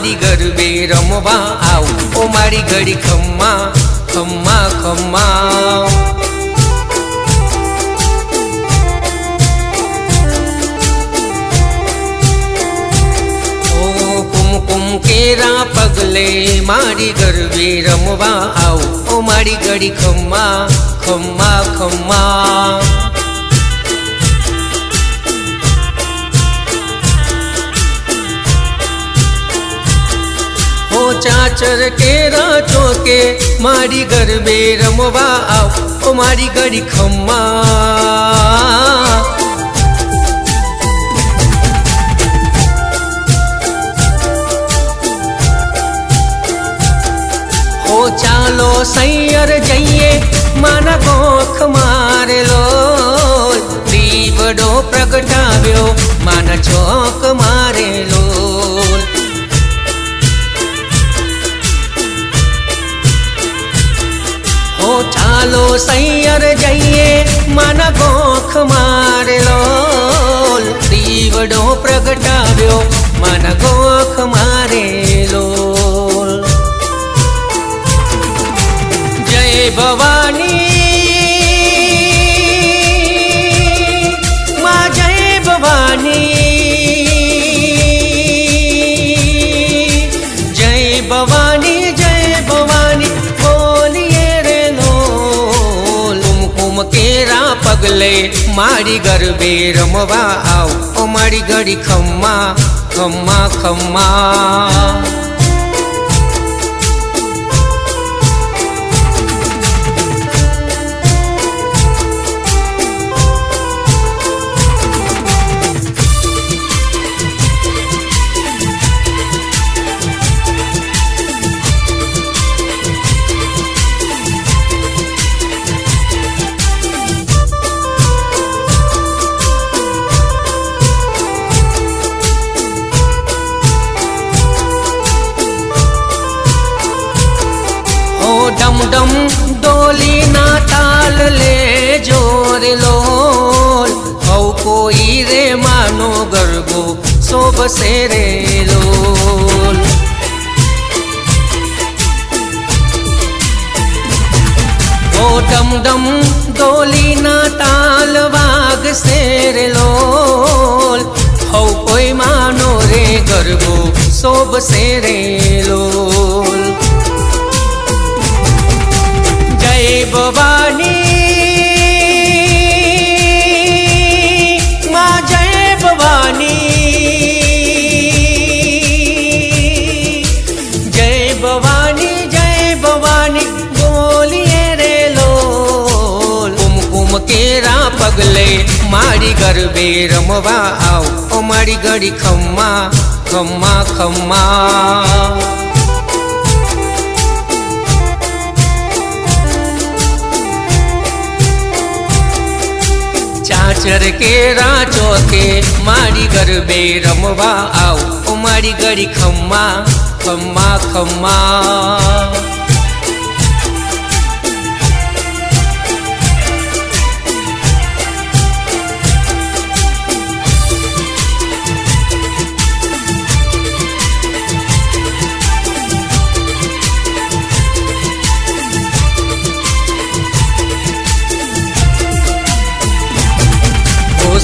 मारी गरबे रमवा आव ओ मारी घड़ी खम्मा खम्मा खम्मा। ओ कुमकुम केरा पगले मारी गरबे रमवा आव ओ मारी घड़ी खम्मा खम्मा खम्मा। चाचर केरा चौके मारी गरबे रमवा आव ओ मारी घड़ी खम्मा। हो चालो सैयर जइए माना गोख मारे लो दीवडो प्रगटाव्यो माना चौक मारे लो। चालो सैयर जइए माना गोख मार लो दीवडो प्रगटाव्यो माना गोख मारे लो। जय भवानी माँ जय भवानी जय भवानी जय भवानी केरा पगले मारी गरबे रमवा आव ओ मारी घड़ी खम्मा खम्मा खम्मा। डम डम डोली ना ताल ले जोर लोल औ कोई रे मानो गरबो सोब से रे लोल। ओ डम डम डोली ना ताल वाग से रे लोल औ कोई मानो रे गरबो सोब से रे लोल। जय भवानी माँ जय भवानी जय भवानी जय भवानी बोलिए रे लोल। कुमकुम केरा पगले मारी गरबे रमवा आव ओ मारी घड़ी खम्मा खम्मा खम्मा। चाचर केरा चौके मारी गरबे रमवा आव ओ मारी घड़ी खम्मा खम्मा खम्मा।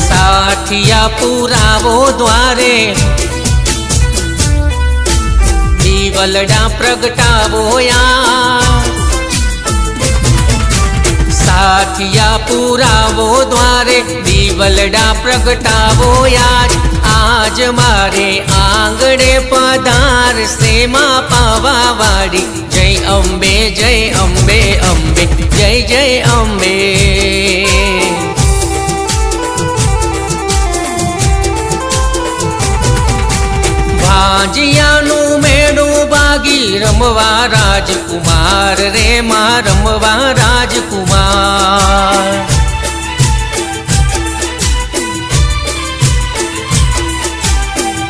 साठिया पुरावो द्वारे दीवलडा प्रगटावो या। साठिया पुरावो द्वारे दीवलडा प्रगटावो याज आज मारे आंगणे पधार से माँ पावा वाड़ी। जय अम्बे जय अम्बे अम्बे जय जय अम्बे। भांजियानु मेड़ू बागी रमवा राजकुमार रे माँ रमवा राजकुमार।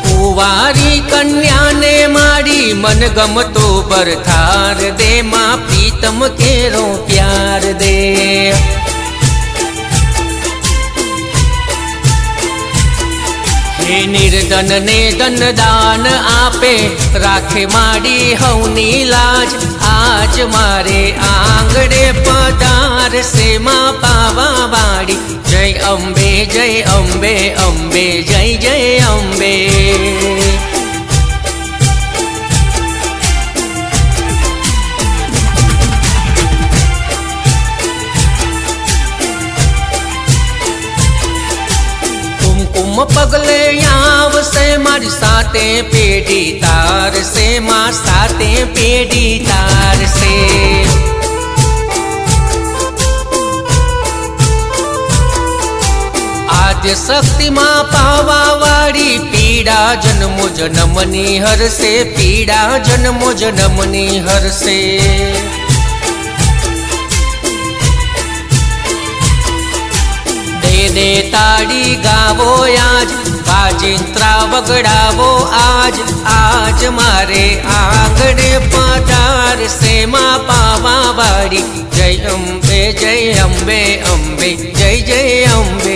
कुंवारी कन्या ने मारी मन गमतो पर थार दे माँ प्रीतम केरो प्यार दे। એ નિર્ધન ને ધનદાન આપે, રાખે માડી હવની લાજ. આજ મારે આંગણે પધારશે માં પાવા વાળી. જય અંબે જય અંબે અંબે જય જય અંબે. પગલે આવશે મારી સાતે પેઢી તારશે માં, સાતે પેઢી તારશે. આદ્ય શક્તિમાં પાવા વાળી, પીડા જન્મો જન્મની હરશે, પીડા જન્મો જન્મની હરશે. દે તાળી ગાવો આજ, વાજિંત્રા વગડાવો આજ. આજ મારે આંગણે પધારશે માં પાવા વાળી. જય અંબે જય અંબે અંબે જય જય અંબે.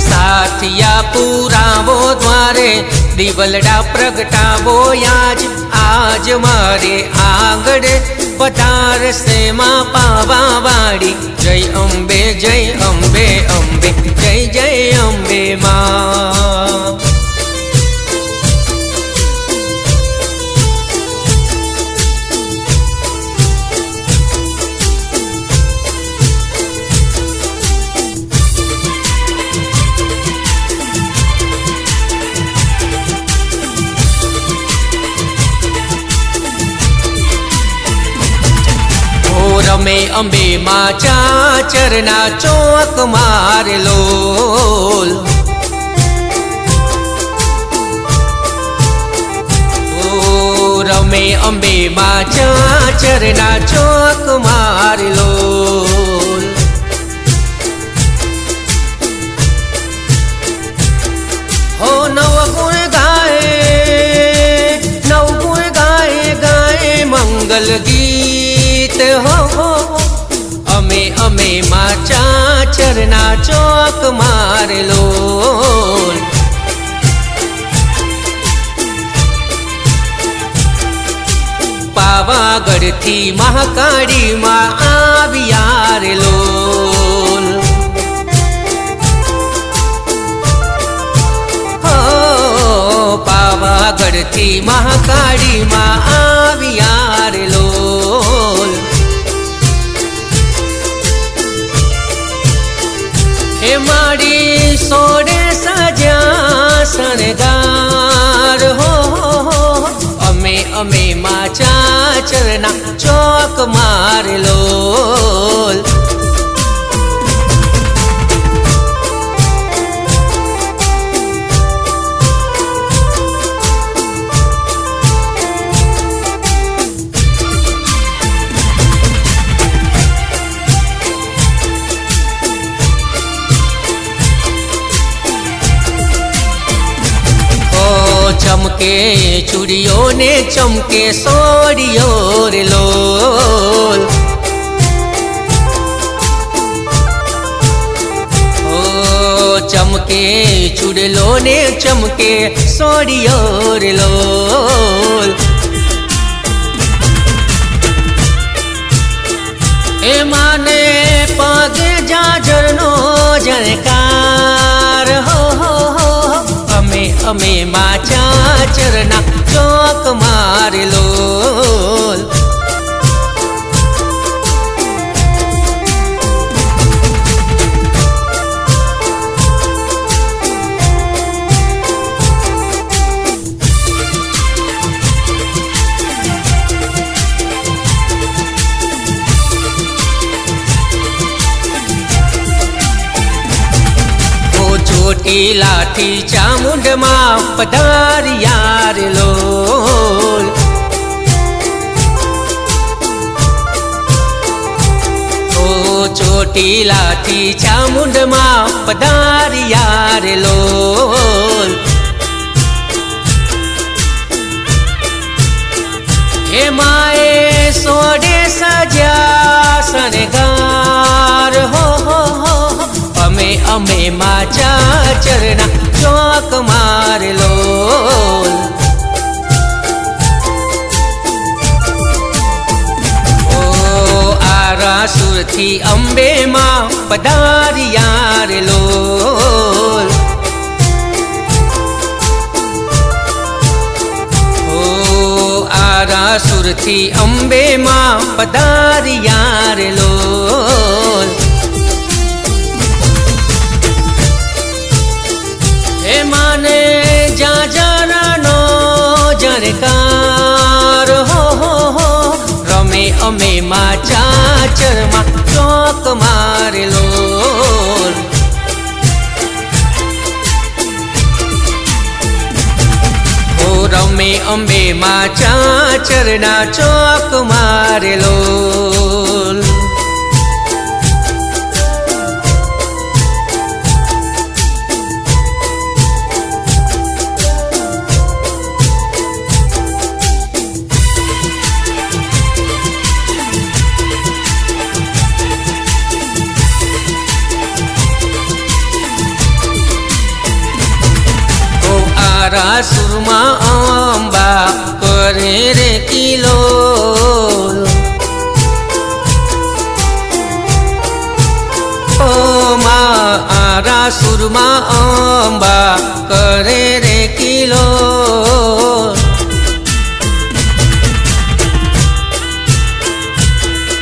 સાથિયા પુરાવો દ્વારે, દીવલડા પ્રગટાવો આજ. આજ મારે આંગણે પધારશે માં પાવા વાળી. જય અંબે જય અંબે અંબે જય જય અંબે માં. રમે અંબે માં ચાચરના ચોક મારેલો. રમે અંબે માં ચાચરના ચોક મારેલો. હો નવગુણ ગાય, નવગુણ ગાય ગાય મંગલ ગીત. હો અમે અમે માં ચાચરના ચોક મારેલો. પાવાગઢથી મહાકાળી માં આવ્યારેલો. પાવાગઢથી મહાકાળી માં આવ્યારેલો. હે માડી સોડે સજ્યા શણગાર. હો અમે અમે માં ચાચરના ચોક મારેલો. ચમકે ચૂડીઓ ને ચમકે સોડીઓ રે લોલ. ઓ ચમકે ચૂડલો ને ચમકે સોડીઓ રે લોલ. એ માને પગે જાજરનો જણકાર. હો અમે અમે માં ચાચરના ચોક મારેલો. ચોટીલાથી ચામુંડમાં પધાર્યા રે લોલ. ઓ ચોટીલાથી ચામુંડમાં પધાર્યા રે લોલ. હે માએ સોડે સજ્યા શણગાર. અમે માચા ચરના ચોક મારેલો સુરથી અંબે માં પધારિયા રે લોલ ઓ આરા સુરથી અંબે માં પધારિયા રે લોલ હે માને જા જારાનો જરકાર હો રમે અમે માચા ચરમાં ચોક મારેલો હો રમે અંબે માચા ચરના ચોક મારેલો સુરમાં અંબા કરે રે કિલો ઓ માં આરા સુરમાં અંબા કરે રે કિલો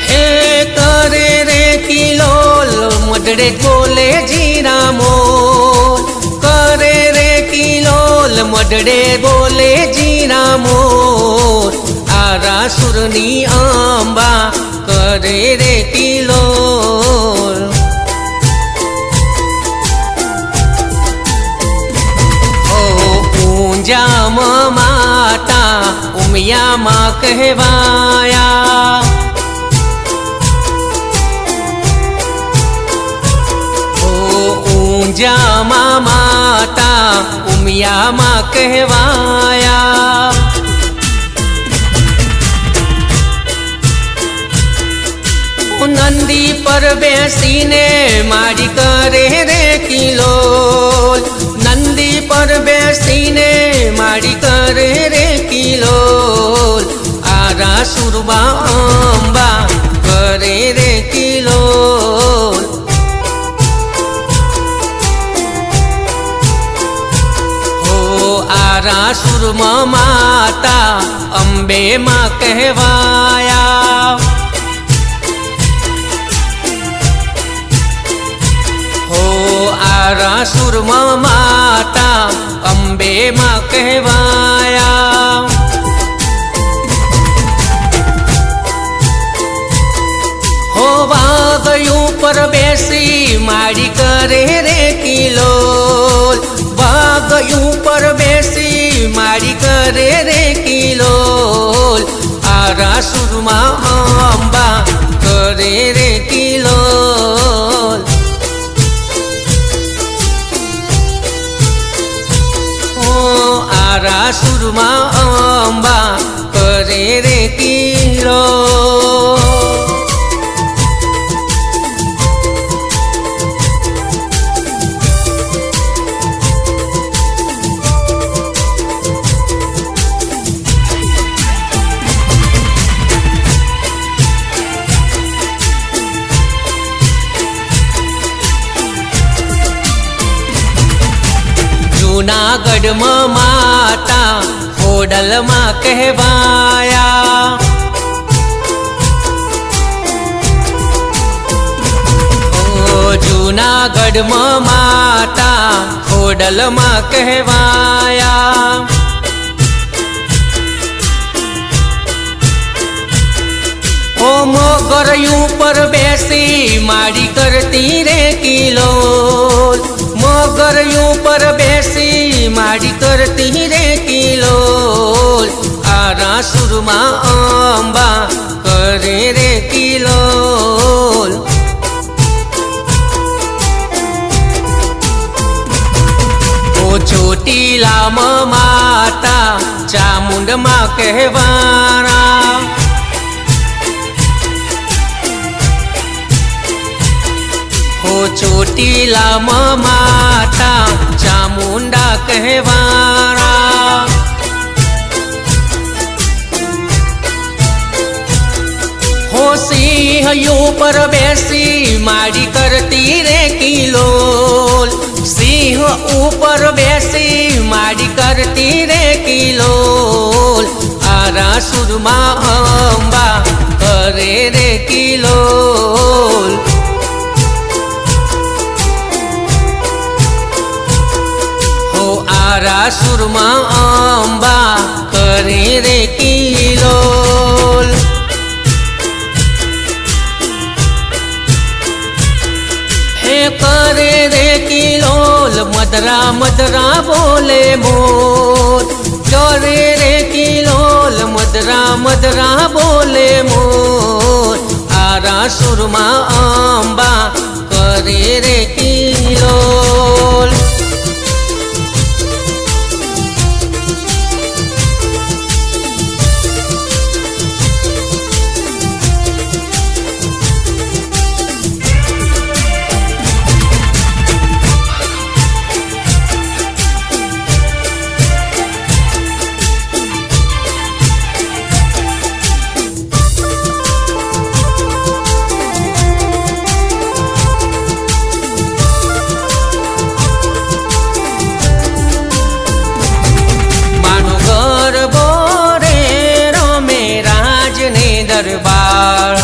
હે કરે રે કિલો મડડે કોલે જીરા મોલ કરે રે કિલોલ મડડે બોલે જીરા મોર આરા સુરની અંબા કરે રે કિલોલ ઓ ઊંજામાં માતા ઉમિયામાં કહેવાયા ઊંજામાં માતા ઉમિયામાં કહેવાયા નંદી પર બેસીને મારી કરે રે કિલોલ નંદી પર બેસીને મારી કરે રે કિલોલ આરા સુરમાં અંબા કરે રે કિલોલ આરા સુરમાં માતા અંબે માં કહેવાયા હો આરા સુરમાં માતા અંબે માં કહેવાયા હો વાગયું પર બેસી મારી કરે રે કિલોલ વાગયું પર બેસી મારી કરે રે કિલોલ આરા સુરમાં અંબા કરે રે કિલોલ ઓ આરા સુરમાં અંબા કરે રે કિલોલ જૂનાગઢમાં માતા ખોડલમાં કહેવાયા ઓ જૂનાગઢમાં માતા ખોડલમાં કહેવાયા ઓ મોગરયું પર બેસી મારી કરતી રે કિલોલ મોગરયું પર બેસી મારી કરતી રે કિલોલ આરા સુરમાં અંબા કરે રે કિલોલ ઓ ચોટીલામાં માતા ચામુંડમાં કહેવાના હો ચોટી ચોટીલામાં માતા ચામુંડા કહેવારા હો સિંહ ઉપર બેસી માડી કરતી રે કિલોલ સિંહ ઉપર બેસી માડી કરતી રે કિલોલ આરાસુરમાં અંબા કરે રે કિલોલ હો આરાસુરમાં અંબા કરે રે કિલોલ હે કરે રે કિલોલ મદરા મદરા બોલે મોર કરે રે કિલોલ મદરા મદરા બોલે મોર આરાસુરમાં અંબા કરે રે કિલોલ દરબાર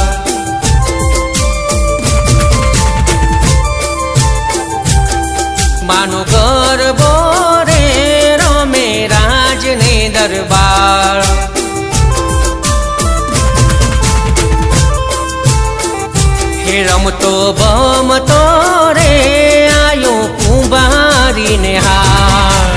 માનો ગરબો રે રમે રાજને દરબાર હે રમતો બમતો રે આયો કુંભારીને હાર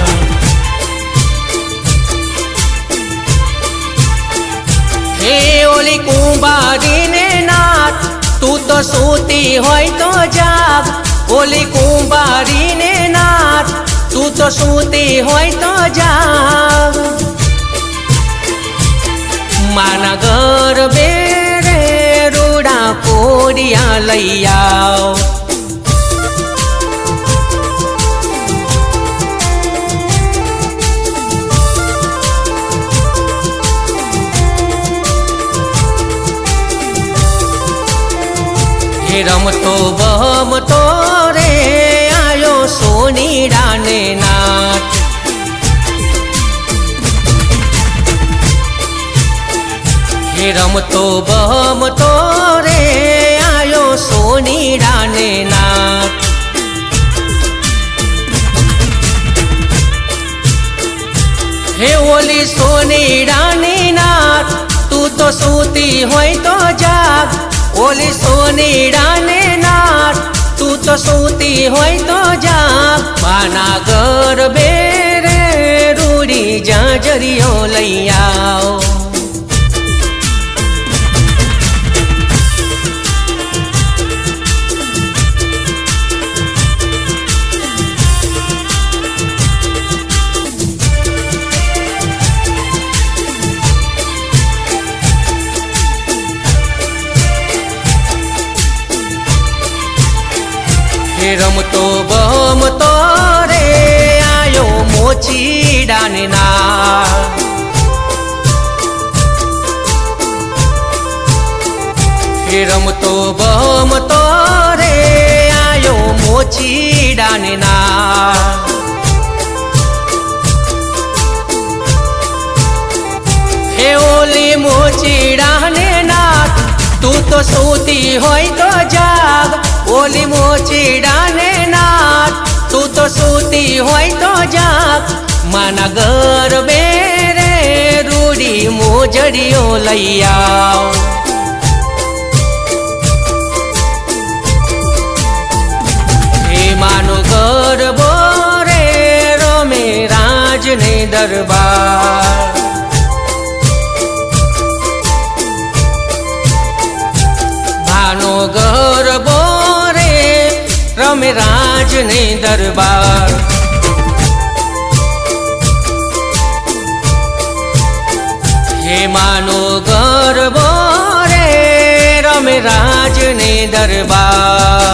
હે ઓલી કુંભારીને નાથ તું તો સૂતી હોય તો જાગ ઓલી કુંભારીને નાથ તું તો સૂતી હોય તો જાગ માના ઘર બેરે રૂડા કોડિયા લઈ આવ રમતો બમતો રે આયો સોનીડાને નાથ હે રમતો બમતો રે આયો સોનીડાને નાથ હે ઓલી સોનીડાની નાથ તું તો સૂતી હોય તો જાગ ઓલી સોનીડાને નાથ તું તો સૂતી હોય તો જાગ માના ઘર બેરે રૂડી જાજરીઓ લઈ આવ રમતો બમતો રે આયો મોચીડાને ના રમતો બમતો રે આયો મોચીડાને ના હે ઓલી મોચીડાને નાથ તું તો સૂતી હોય તો જાગ ઓલી મોચીડાને નાથ તું તો સૂતી હોય તો જાગ માના ઘર બેરે રૂડી મોજડીઓ લઈ આવ હે માનો ઘર બોરે રમે રાજને દરબાર ભાનો ઘર બોરે રમે રાજને દરબાર હે માનો ગરબો રે રમે રાજને દરબાર